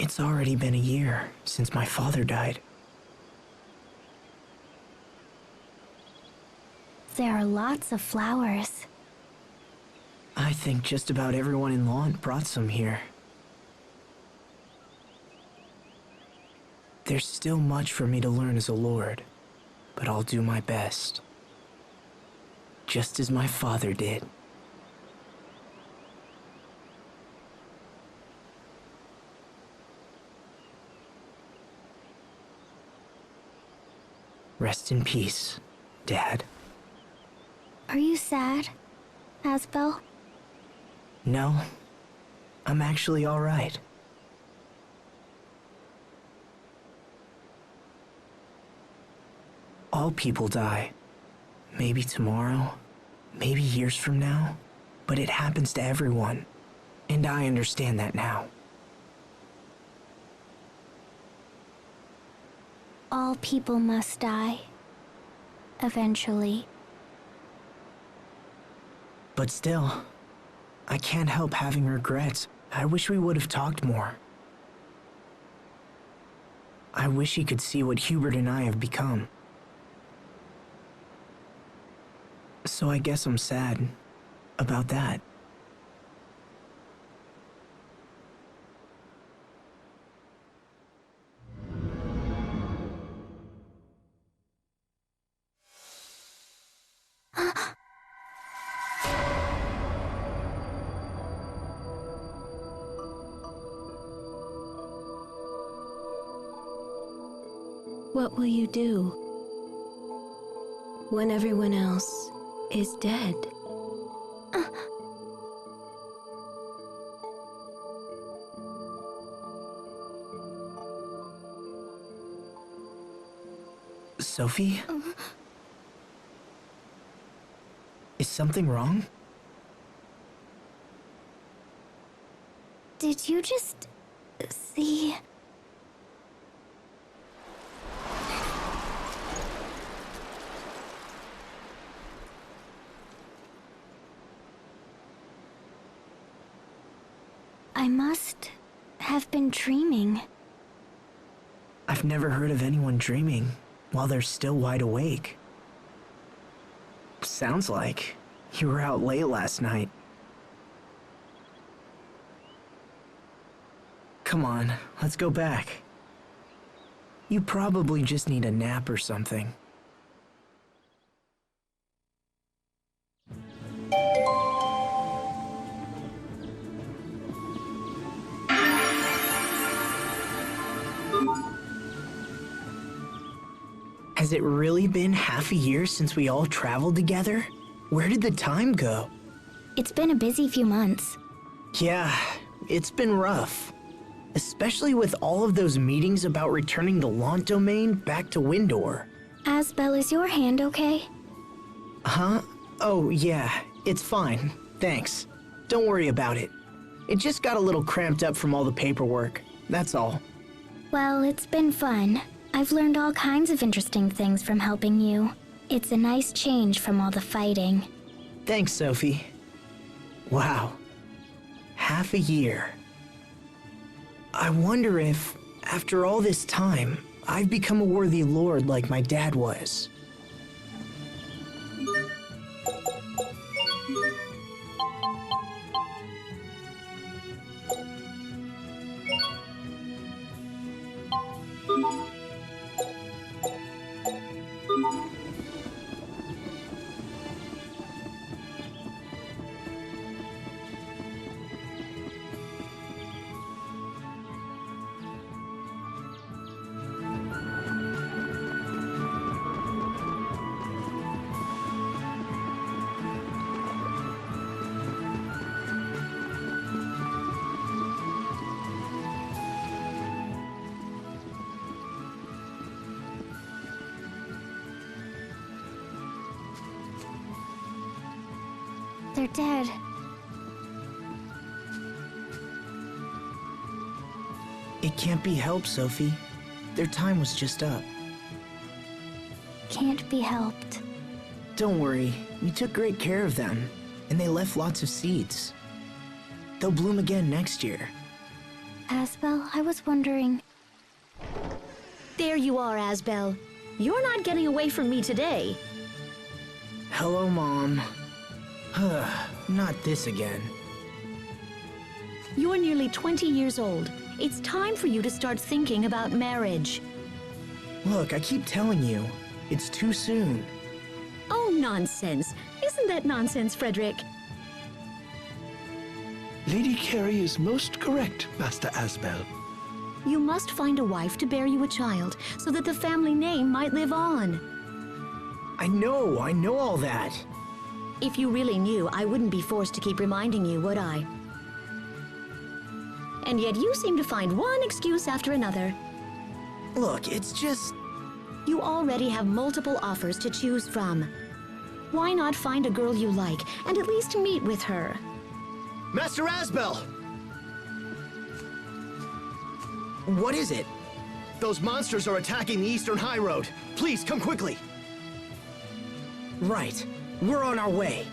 It's already been a year since my father died. There are lots of flowers. I think just about everyone in Lawn brought some here. There's still much for me to learn as a lord, but I'll do my best. Just as my father did. Rest in peace, Dad. Are you sad, Asbel? No, I'm actually all right. All people die. Maybe tomorrow, maybe years from now, but it happens to everyone, and I understand that now. All people must die. Eventually. But still, I can't help having regrets. I wish we would have talked more. I wish he could see what Hubert and I have become. So I guess I'm sad about that. What will you do when everyone else is dead? Sophie? Is something wrong? Did you just see? I must have been dreaming. I've never heard of anyone dreaming while they're still wide awake. Sounds like you were out late last night. Come on, let's go back. You probably just need a nap or something. Has it really been half a year since we all traveled together? Where did the time go? It's been a busy few months. Yeah, it's been rough. Especially with all of those meetings about returning the Lant domain back to Windor. Asbel, is your hand okay? Huh? Oh, yeah, it's fine. Thanks. Don't worry about it. It just got a little cramped up from all the paperwork. That's all. Well, it's been fun. I've learned all kinds of interesting things from helping you. It's a nice change from all the fighting. Thanks, Sophie. Wow. Half a year. I wonder if, after all this time, I've become a worthy lord like my dad was. They're dead. It can't be helped, Sophie. Their time was just up. Can't be helped. Don't worry, we took great care of them, and they left lots of seeds. They'll bloom again next year. Asbel, I was wondering... There you are, Asbel. You're not getting away from me today. Hello, Mom. Not this again. You're nearly 20 years old. It's time for you to start thinking about marriage. Look, I keep telling you, it's too soon. Oh, nonsense. Isn't that nonsense, Frederick? Lady Carey is most correct, Master Asbel. You must find a wife to bear you a child, so that the family name might live on. I know all that. If you really knew, I wouldn't be forced to keep reminding you, would I? And yet you seem to find one excuse after another. Look, it's just... You already have multiple offers to choose from. Why not find a girl you like, and at least meet with her? Master Asbel! What is it? Those monsters are attacking the Eastern High Road. Please, come quickly. Right. We're on our way.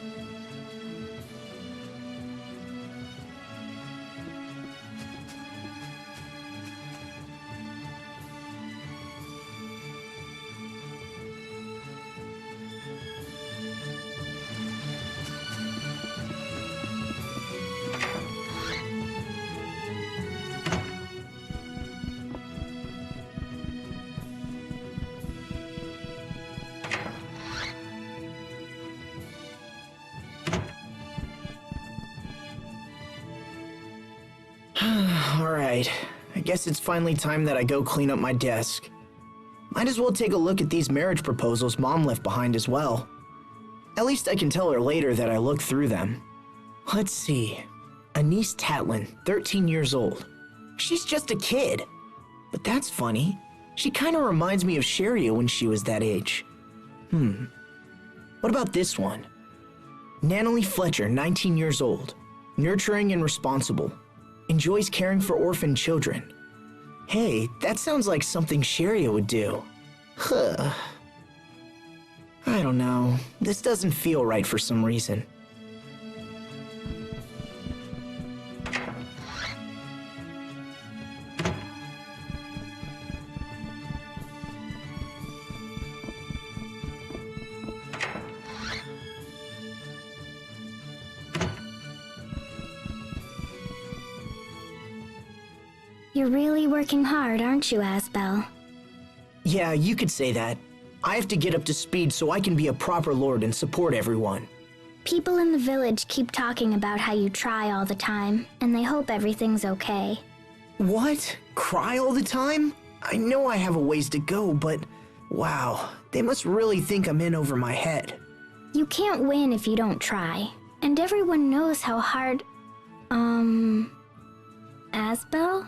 Alright, I guess it's finally time that I go clean up my desk. Might as well take a look at these marriage proposals Mom left behind as well. At least I can tell her later that I looked through them. Let's see. Anise Tatlin, 13 years old. She's just a kid. But that's funny. She kinda reminds me of Sharia when she was that age. What about this one? Natalie Fletcher, 19 years old. Nurturing and responsible. Enjoys caring for orphan children. Hey, that sounds like something Sharia would do. I don't know. This doesn't feel right for some reason. You're really working hard, aren't you, Asbel? Yeah, you could say that. I have to get up to speed so I can be a proper lord and support everyone. People in the village keep talking about how you try all the time, and they hope everything's okay. What? Cry all the time? I know I have a ways to go, but wow, they must really think I'm in over my head. You can't win if you don't try, and everyone knows how hard... Asbel?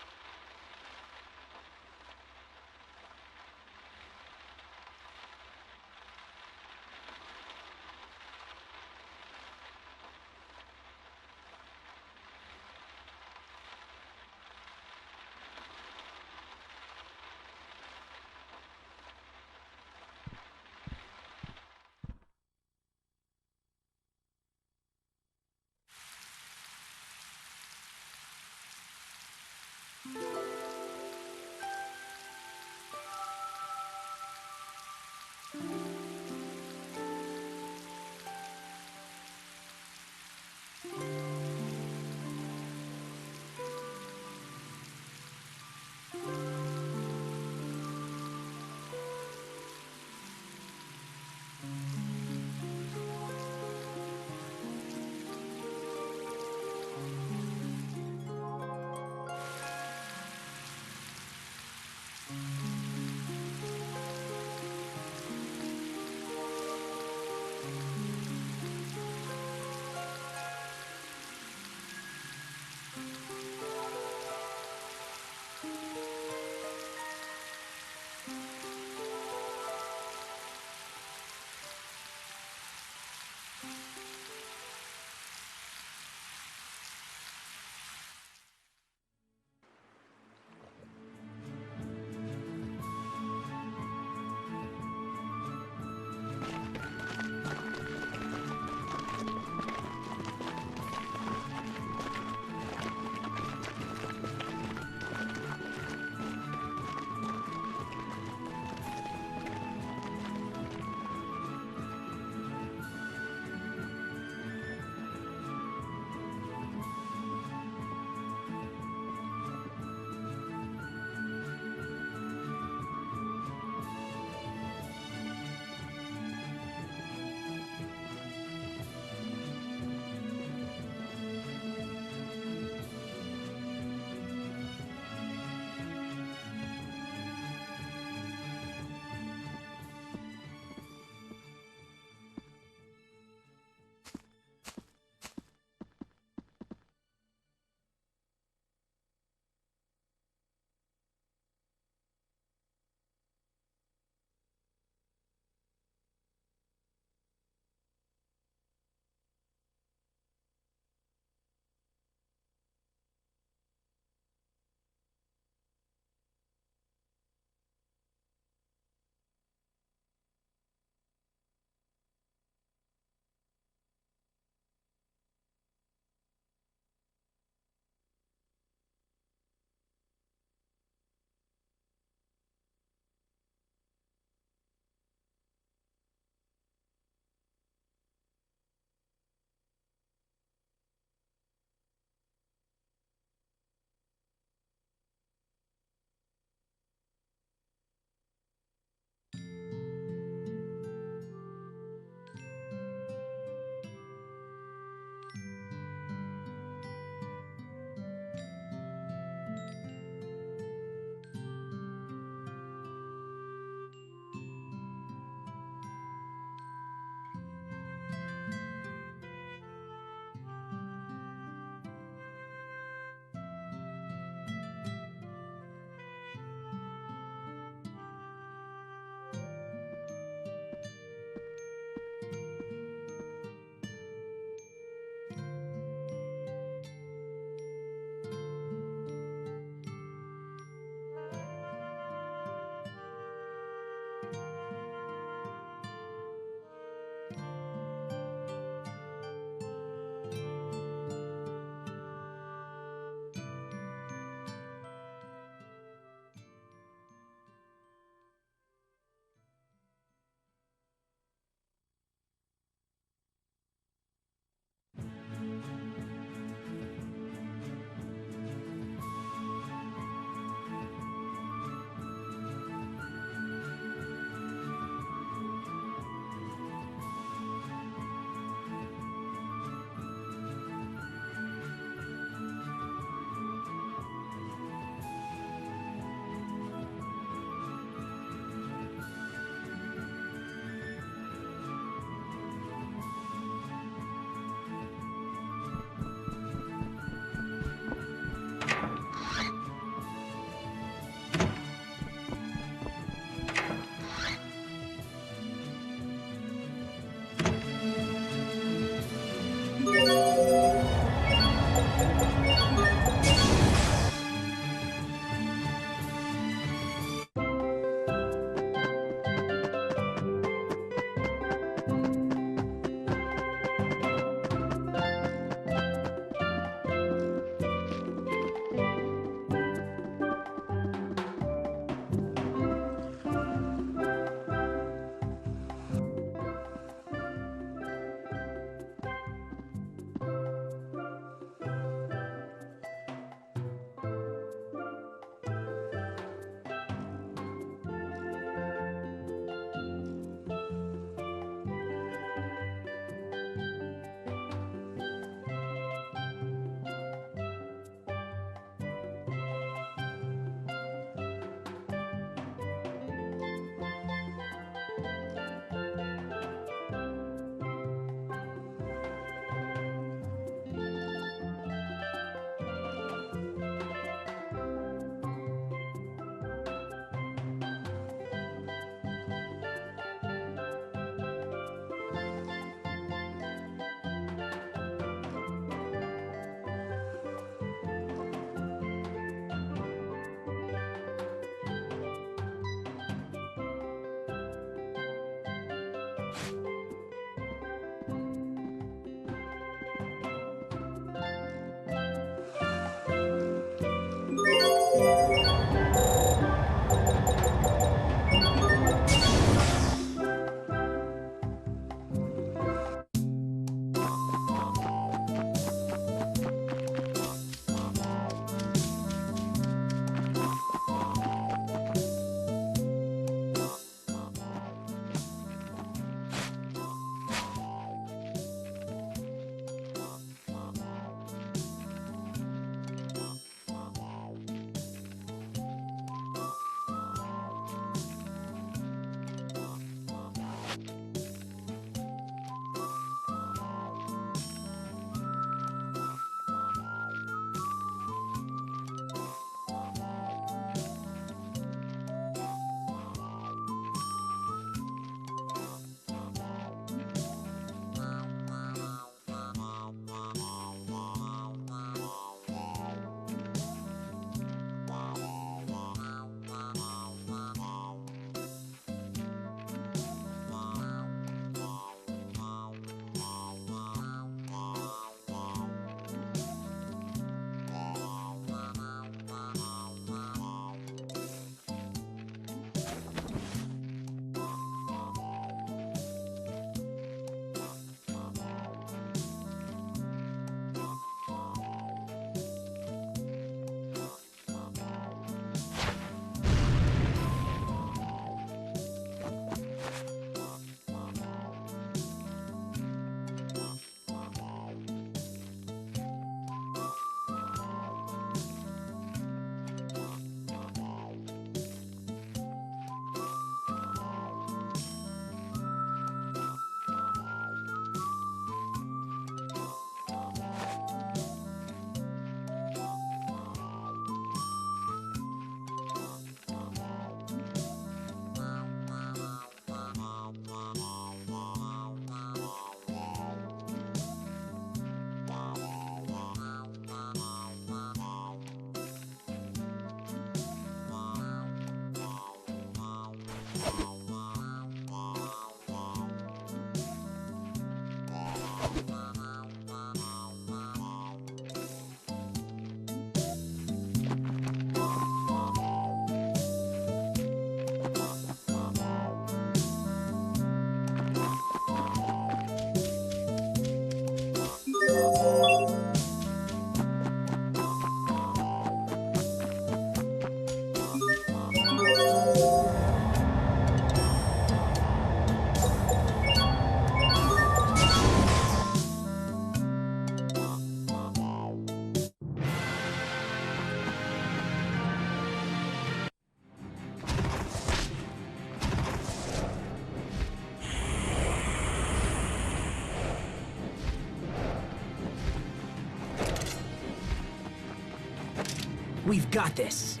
We've got this.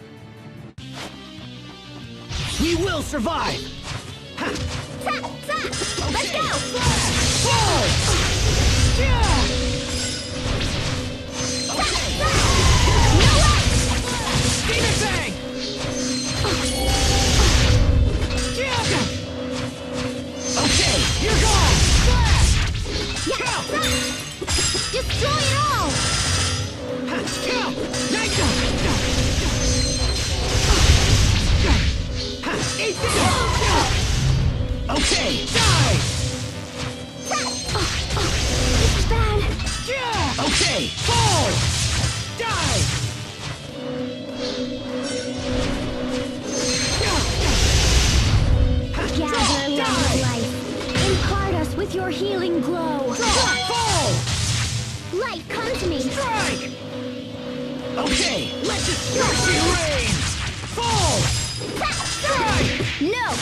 We will survive! Ha! Let's go! Fall! Yeah! Demon Fang! Okay, you're gone! Destroy it all! Eat this! Okay, die! This is bad. Okay, fall! Die! Gather long life. Impart us with your healing glow. Fall! Light, come to me. Strike! Okay, let destruction reign! Fall! Strike! No!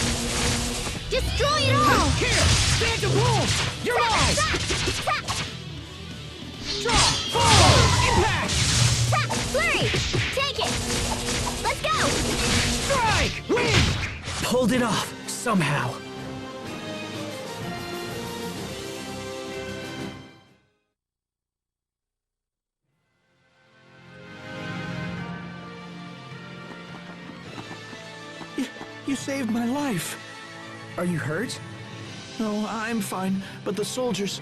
Destroy it all! Here! Stand to pull! You're mine! Draw! Fall! Impact! Flurry! Take it! Let's go! Strike! Win! Pulled it off, somehow. You saved my life. Are you hurt? No, I'm fine, but the soldiers...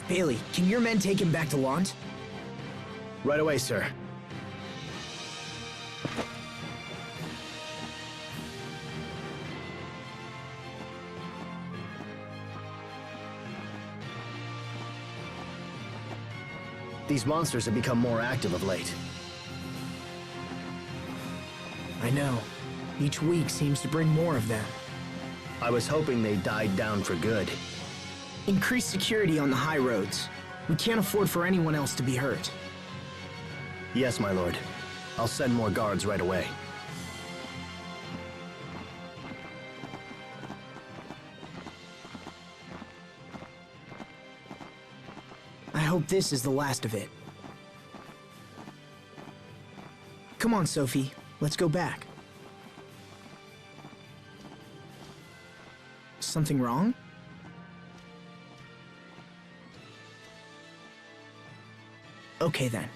Bailey, can your men take him back to Lant? Right away, sir. These monsters have become more active of late. I know. Each week seems to bring more of them. I was hoping they died down for good. Increase security on the high roads. We can't afford for anyone else to be hurt. Yes, my lord. I'll send more guards right away. I hope this is the last of it. Come on, Sophie. Let's go back. Something wrong? Okay then.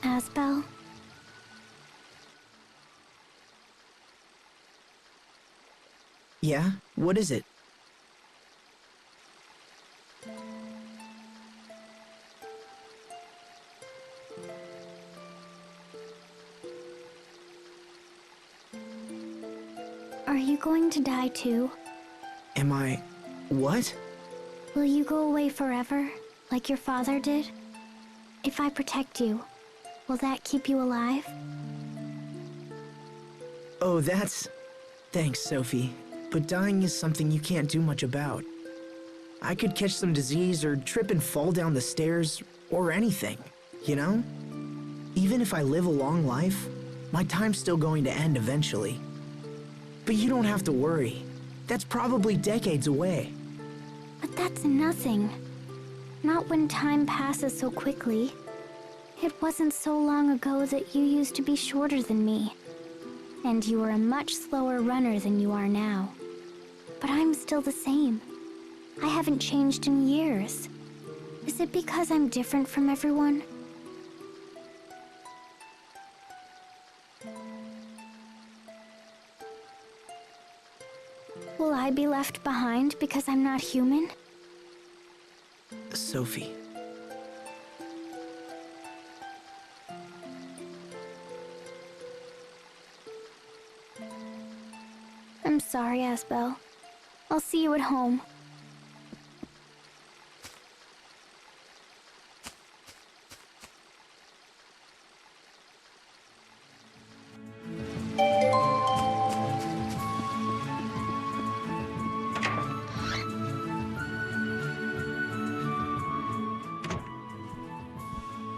Asbel? Yeah? What is it? Are you going to die too? Am I... what? Will you go away forever, like your father did? If I protect you, will that keep you alive? Oh, that's... Thanks, Sophie. But dying is something you can't do much about. I could catch some disease or trip and fall down the stairs, or anything, you know? Even if I live a long life, my time's still going to end eventually. But you don't have to worry. That's probably decades away. But that's nothing. Not when time passes so quickly. It wasn't so long ago that you used to be shorter than me. And you were a much slower runner than you are now. But I'm still the same. I haven't changed in years. Is it because I'm different from everyone? Will I be left behind because I'm not human? Sophie. I'm sorry, Asbel. I'll see you at home.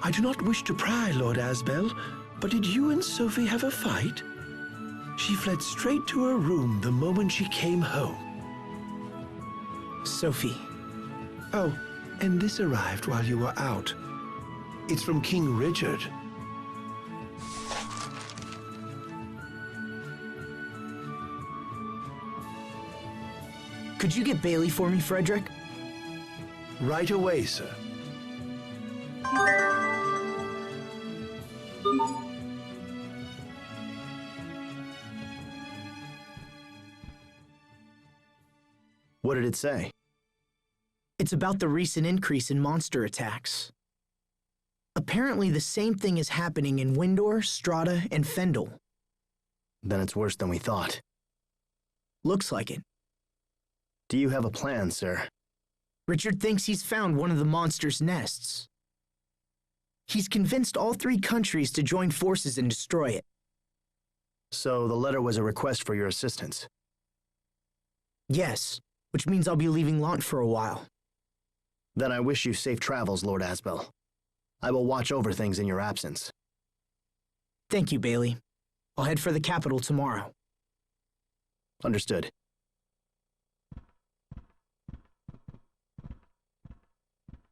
I do not wish to pry, Lord Asbel, but did you and Sophie have a fight? She fled straight to her room the moment she came home. Sophie. Oh, and this arrived while you were out. It's from King Richard. Could you get Bailey for me, Frederick? Right away, sir. What did it say? It's about the recent increase in monster attacks. Apparently, the same thing is happening in Windor, Strata, and Fendel. Then it's worse than we thought. Looks like it. Do you have a plan, sir? Richard thinks he's found one of the monster's nests. He's convinced all 3 countries to join forces and destroy it. So the letter was a request for your assistance. Yes, which means I'll be leaving Lant for a while. Then I wish you safe travels, Lord Asbel. I will watch over things in your absence. Thank you, Bailey. I'll head for the capital tomorrow. Understood.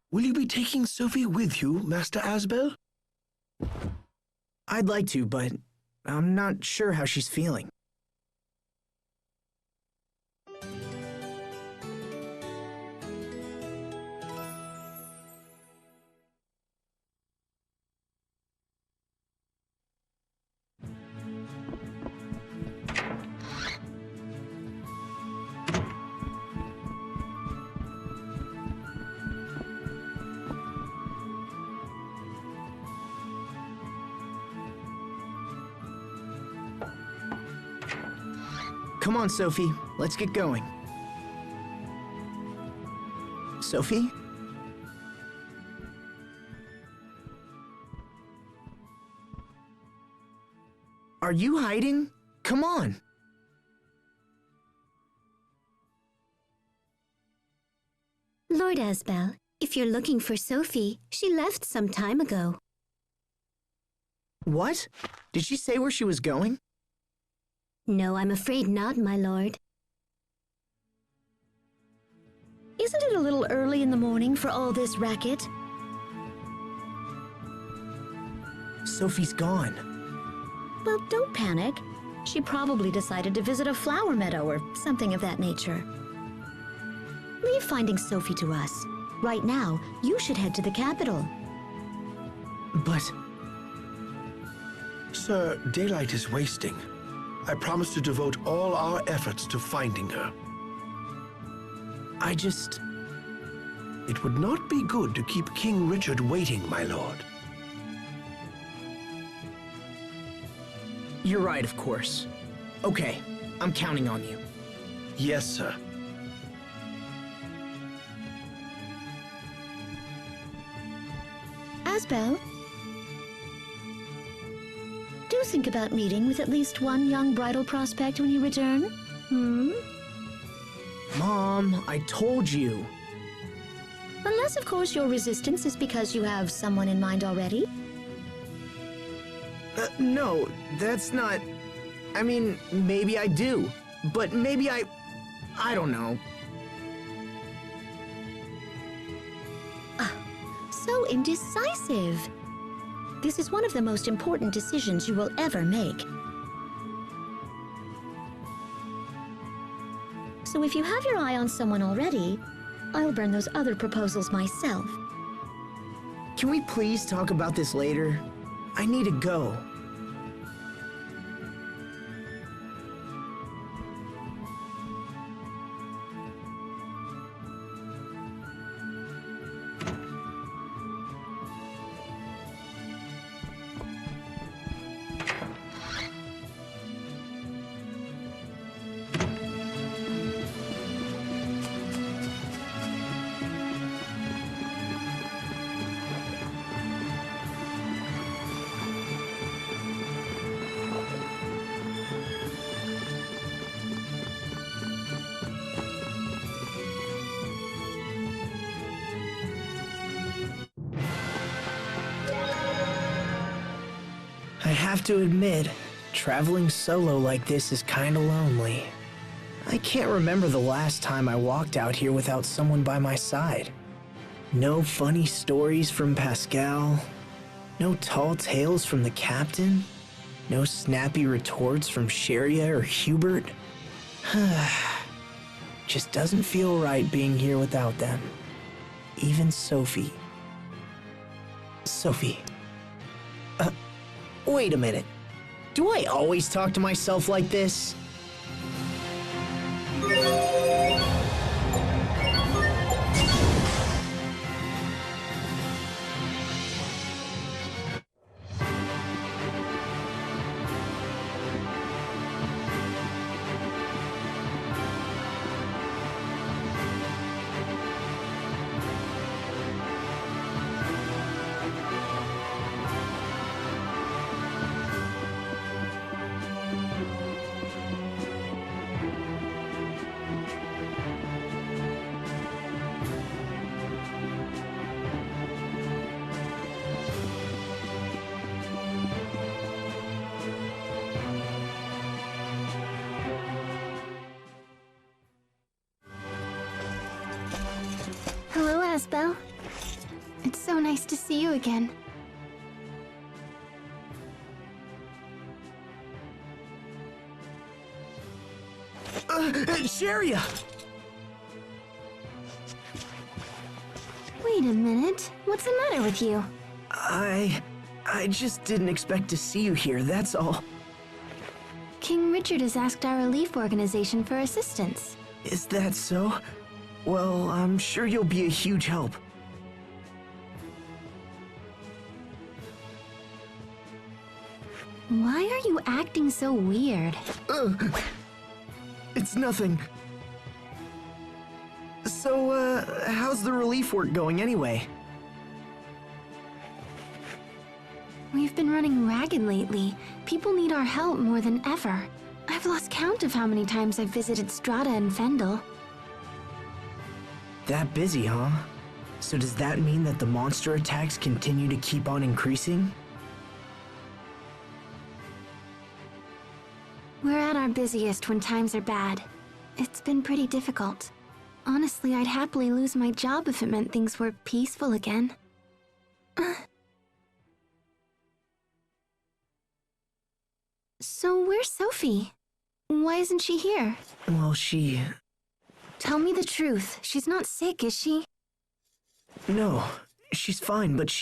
Will you be taking Sophie with you, Master Asbel? I'd like to, but I'm not sure how she's feeling. Come on, Sophie. Let's get going. Sophie? Are you hiding? Come on. Lord Asbel, if you're looking for Sophie, she left some time ago. What? Did she say where she was going? No, I'm afraid not, my lord. Isn't it a little early in the morning for all this racket? Sophie's gone. Well, don't panic. She probably decided to visit a flower meadow or something of that nature. Leave finding Sophie to us. Right now, you should head to the capital. But... Sir, daylight is wasting. I promise to devote all our efforts to finding her. It would not be good to keep King Richard waiting, my lord. You're right, of course. Okay, I'm counting on you. Yes, sir. Asbel, do think about meeting with at least one young bridal prospect when you return. Mom, I told you. Unless, of course, your resistance is because you have someone in mind already. No, that's not... I mean, maybe I do. But maybe I don't know. So indecisive. This is one of the most important decisions you will ever make. So if you have your eye on someone already, I'll burn those other proposals myself. Can we please talk about this later? I need to go. have to admit, traveling solo like this is kinda lonely. I can't remember the last time I walked out here without someone by my side. No funny stories from Pascal, no tall tales from the captain, no snappy retorts from Sheria or Hubert. Just doesn't feel right being here without them. Even Sophie. Sophie. Wait a minute. Do I always talk to myself like this? Hello, Asbel. It's so nice to see you again. Sheria! Wait a minute. What's the matter with you? I just didn't expect to see you here, that's all. King Richard has asked our relief organization for assistance. Is that so? Well, I'm sure you'll be a huge help. Why are you acting so weird? It's nothing. So, how's the relief work going anyway? We've been running ragged lately. People need our help more than ever. I've lost count of how many times I've visited Strata and Fendel. That busy, huh? So does that mean that the monster attacks continue to keep on increasing? We're at our busiest when times are bad. It's been pretty difficult. Honestly, I'd happily lose my job if it meant things were peaceful again. So where's Sophie? Why isn't she here? Well, Tell me the truth. She's not sick, is she? No, she's fine, but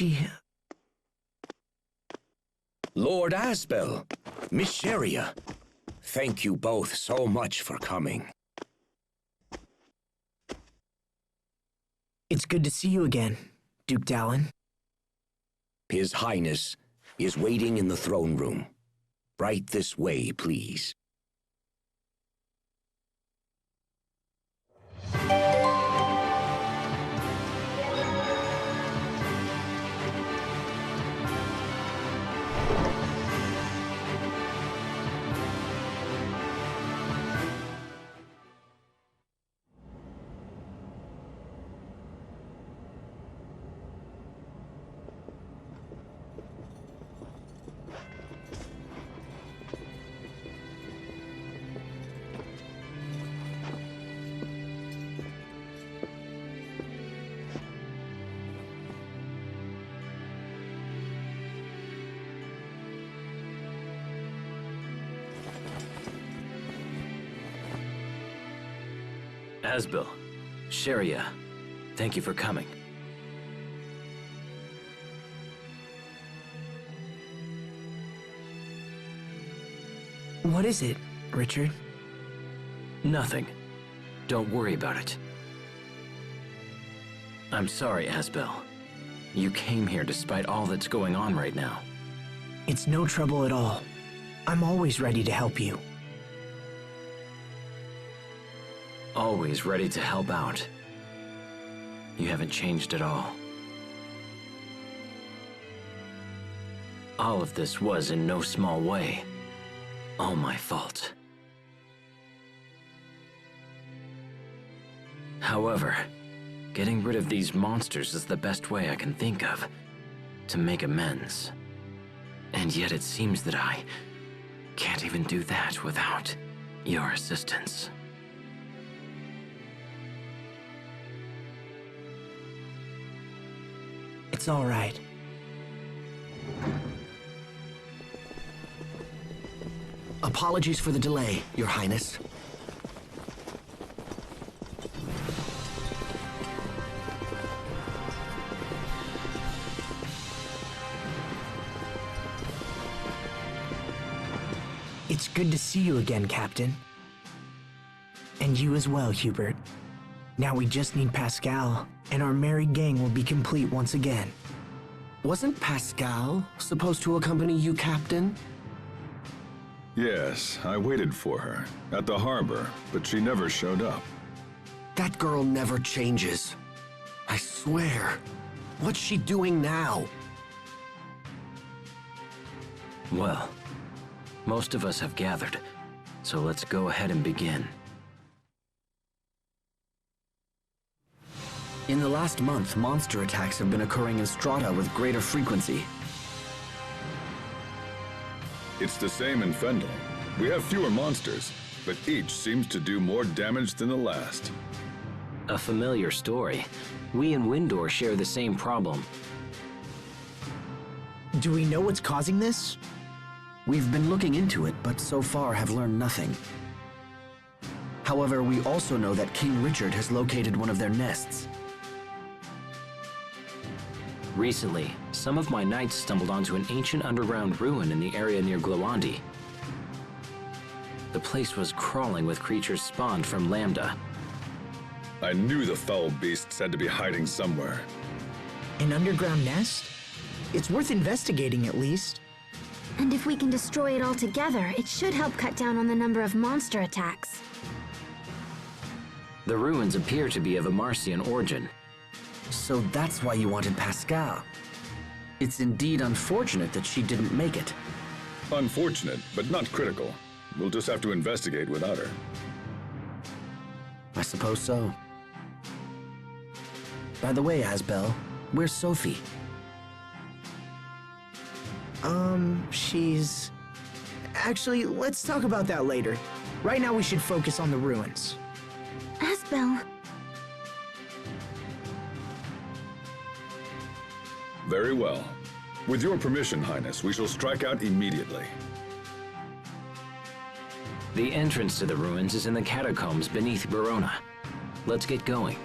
Lord Asbel, Miss Sheria, thank you both so much for coming. It's good to see you again, Duke Dallin. His Highness is waiting in the throne room. Right this way, please. Asbel, Sheria, thank you for coming. What is it, Richard? Nothing. Don't worry about it. I'm sorry, Asbel. You came here despite all that's going on right now. It's no trouble at all. I'm always ready to help you. Always ready to help out. You haven't changed at all. All of this was, in no small way, all my fault. However, getting rid of these monsters is the best way I can think of to make amends. And yet it seems that I can't even do that without your assistance. It's all right. Apologies for the delay, Your Highness. It's good to see you again, Captain. And you as well, Hubert. Now we just need Pascal, and our merry gang will be complete once again. Wasn't Pascal supposed to accompany you, Captain? Yes, I waited for her at the harbor, but she never showed up. That girl never changes. I swear. What's she doing now? Well, most of us have gathered, so let's go ahead and begin. In the last month, monster attacks have been occurring in Strata with greater frequency. It's the same in Fendel. We have fewer monsters, but each seems to do more damage than the last. A familiar story. We and Windor share the same problem. Do we know what's causing this? We've been looking into it, but so far have learned nothing. However, we also know that King Richard has located one of their nests. Recently, some of my knights stumbled onto an ancient underground ruin in the area near Glowandi. The place was crawling with creatures spawned from Lambda. I knew the foul beasts had to be hiding somewhere. An underground nest? It's worth investigating at least. And if we can destroy it altogether, it should help cut down on the number of monster attacks. The ruins appear to be of a Marcian origin. So that's why you wanted Pascal. It's indeed unfortunate that she didn't make it. Unfortunate, but not critical. We'll just have to investigate without her. I suppose so. By the way, Asbel, where's Sophie? She's... Actually, let's talk about that later. Right now we should focus on the ruins. Asbel. Very well. With your permission, Highness, we shall strike out immediately. The entrance to the ruins is in the catacombs beneath Verona. Let's get going.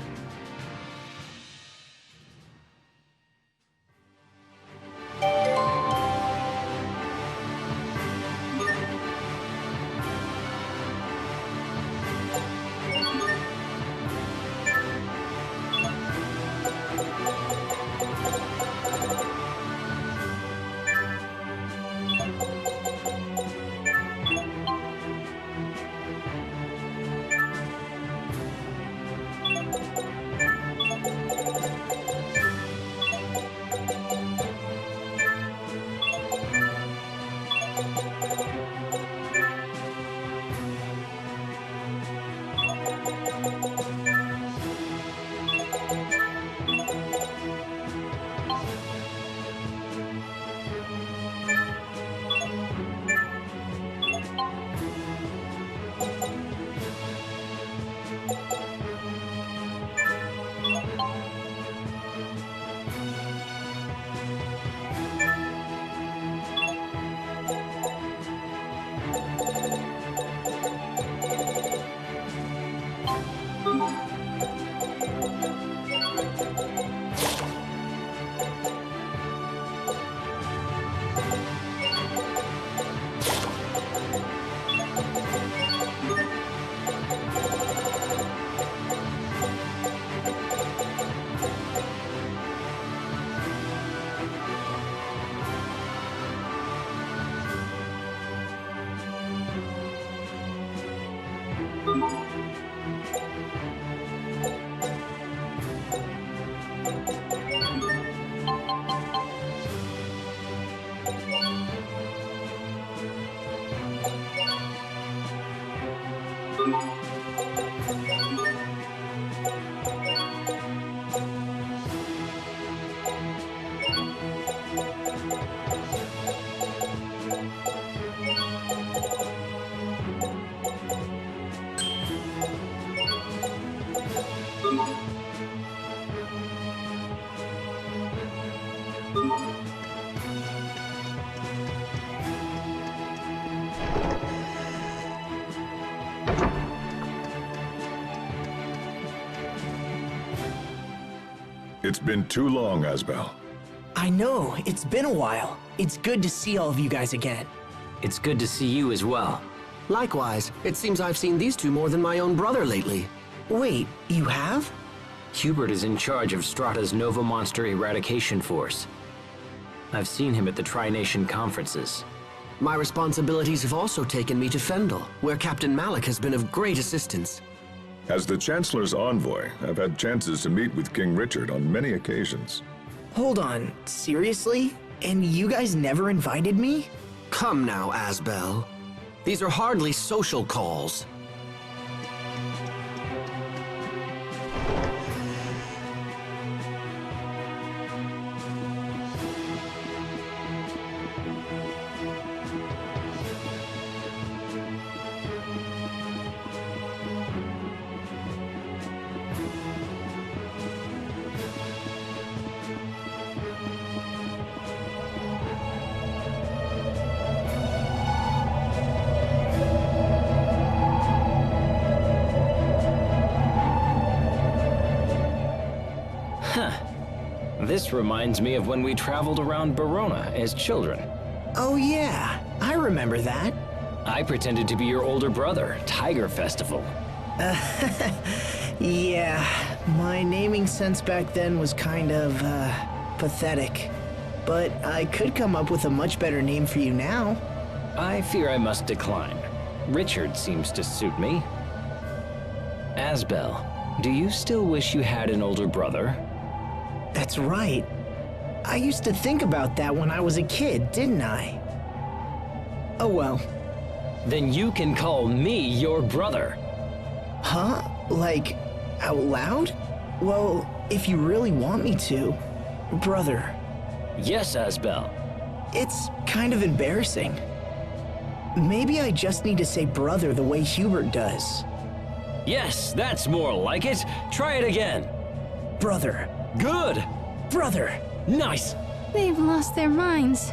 It's been too long, Asbel. I know, it's been a while. It's good to see all of you guys again. It's good to see you as well. Likewise, it seems I've seen these two more than my own brother lately. Wait, you have? Hubert is in charge of Strata's Nova Monster Eradication Force. I've seen him at the Tri-Nation conferences. My responsibilities have also taken me to Fendel, where Captain Malik has been of great assistance. As the Chancellor's envoy, I've had chances to meet with King Richard on many occasions. Hold on, seriously? And you guys never invited me? Come now, Asbel. These are hardly social calls. This reminds me of when we traveled around Barona as children. Oh yeah, I remember that. I pretended to be your older brother, Tiger Festival. Yeah, my naming sense back then was kind of, pathetic. But I could come up with a much better name for you now. I fear I must decline. Richard seems to suit me. Asbel, do you still wish you had an older brother? That's right. I used to think about that when I was a kid, didn't I? Oh well. Then you can call me your brother. Huh? Like, out loud? Well, if you really want me to. Brother. Yes, Asbel. It's kind of embarrassing. Maybe I just need to say brother the way Hubert does. Yes, that's more like it. Try it again. Brother. Good. Brother. Nice. They've lost their minds.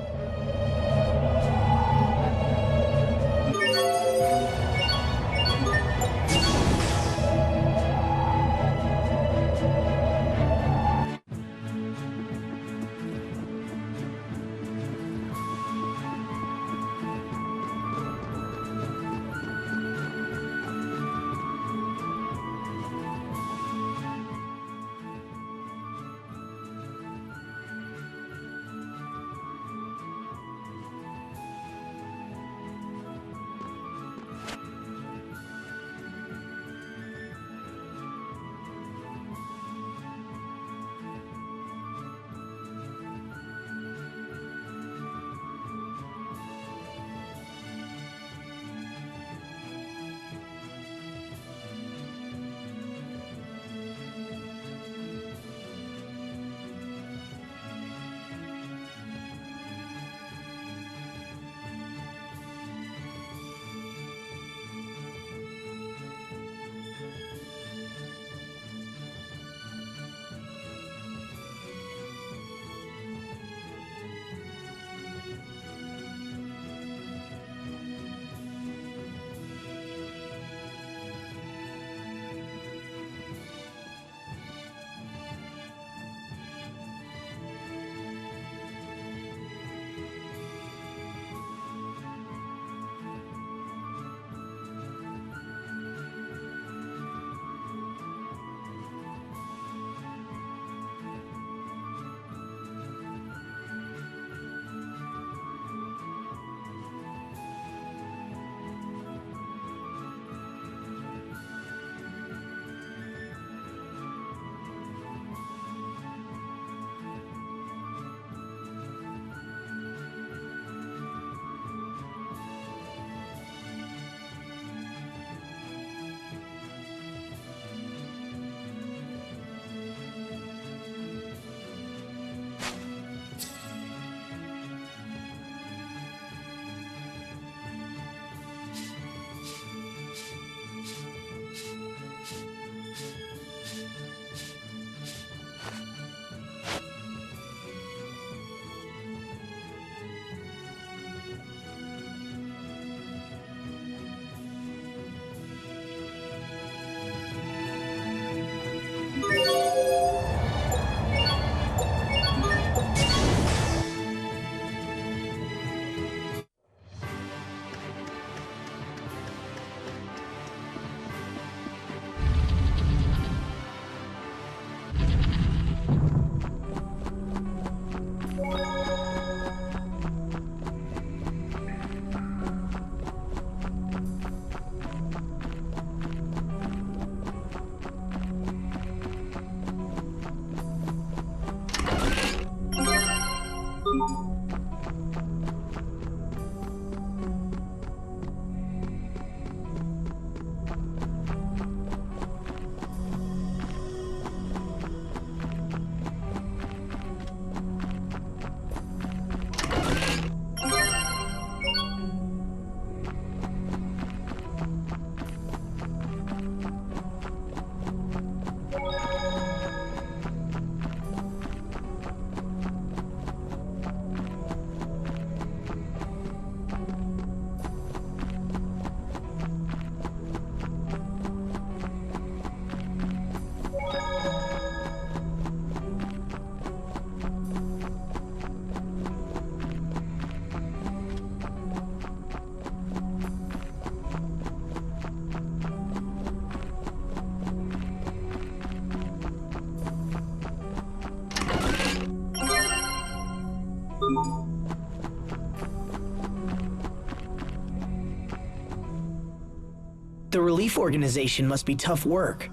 The relief organization must be tough work.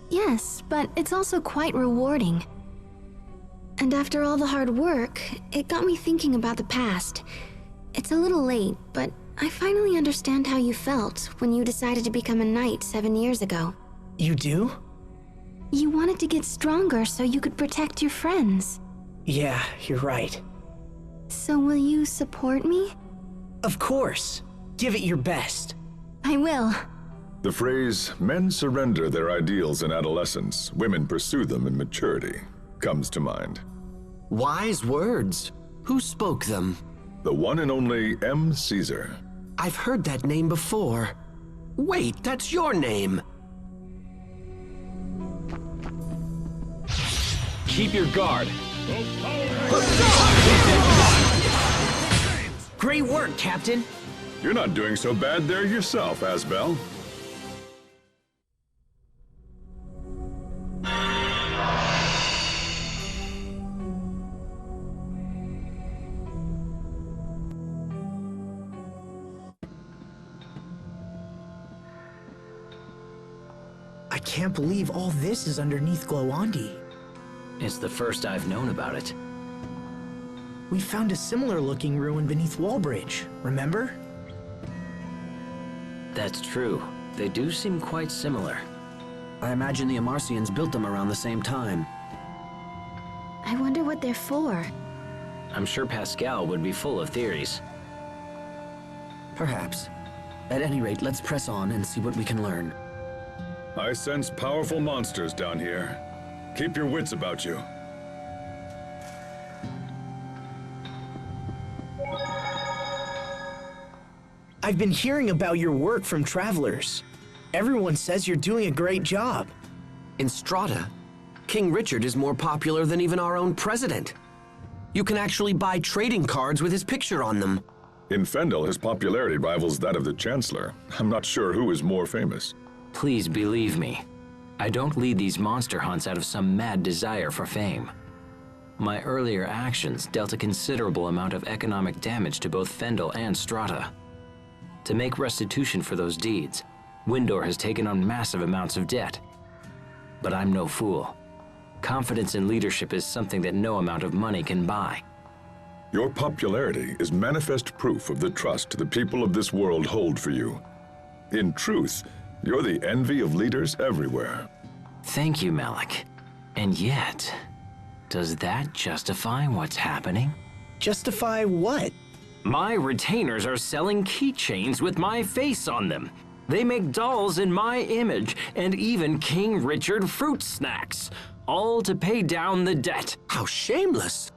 Yes, but it's also quite rewarding. And after all the hard work, it got me thinking about the past. It's a little late, but I finally understand how you felt when you decided to become a knight 7 years ago. You do? You wanted to get stronger so you could protect your friends. Yeah, you're right. So will you support me? Of course. Give it your best. I will. The phrase, men surrender their ideals in adolescence, women pursue them in maturity, comes to mind. Wise words. Who spoke them? The one and only M. Caesar. I've heard that name before. Wait, that's your name. Keep your guard. Great work, Captain. You're not doing so bad there yourself, Asbel. I can't believe all this is underneath Glowandi. It's the first I've known about it. We found a similar looking ruin beneath Wallbridge, remember? That's true. They do seem quite similar. I imagine the Amarcians built them around the same time. I wonder what they're for. I'm sure Pascal would be full of theories. Perhaps. At any rate, let's press on and see what we can learn. I sense powerful monsters down here. Keep your wits about you. I've been hearing about your work from travelers. Everyone says you're doing a great job. In Strata, King Richard is more popular than even our own president. You can actually buy trading cards with his picture on them. In Fendel, his popularity rivals that of the Chancellor. I'm not sure who is more famous. Please believe me. I don't lead these monster hunts out of some mad desire for fame. My earlier actions dealt a considerable amount of economic damage to both Fendel and Strata. To make restitution for those deeds, Windor has taken on massive amounts of debt. But I'm no fool. Confidence in leadership is something that no amount of money can buy. Your popularity is manifest proof of the trust the people of this world hold for you. In truth, you're the envy of leaders everywhere. Thank you, Malik. And yet, does that justify what's happening? Justify what? My retainers are selling keychains with my face on them. They make dolls in my image, and even King Richard fruit snacks, all to pay down the debt. How shameless!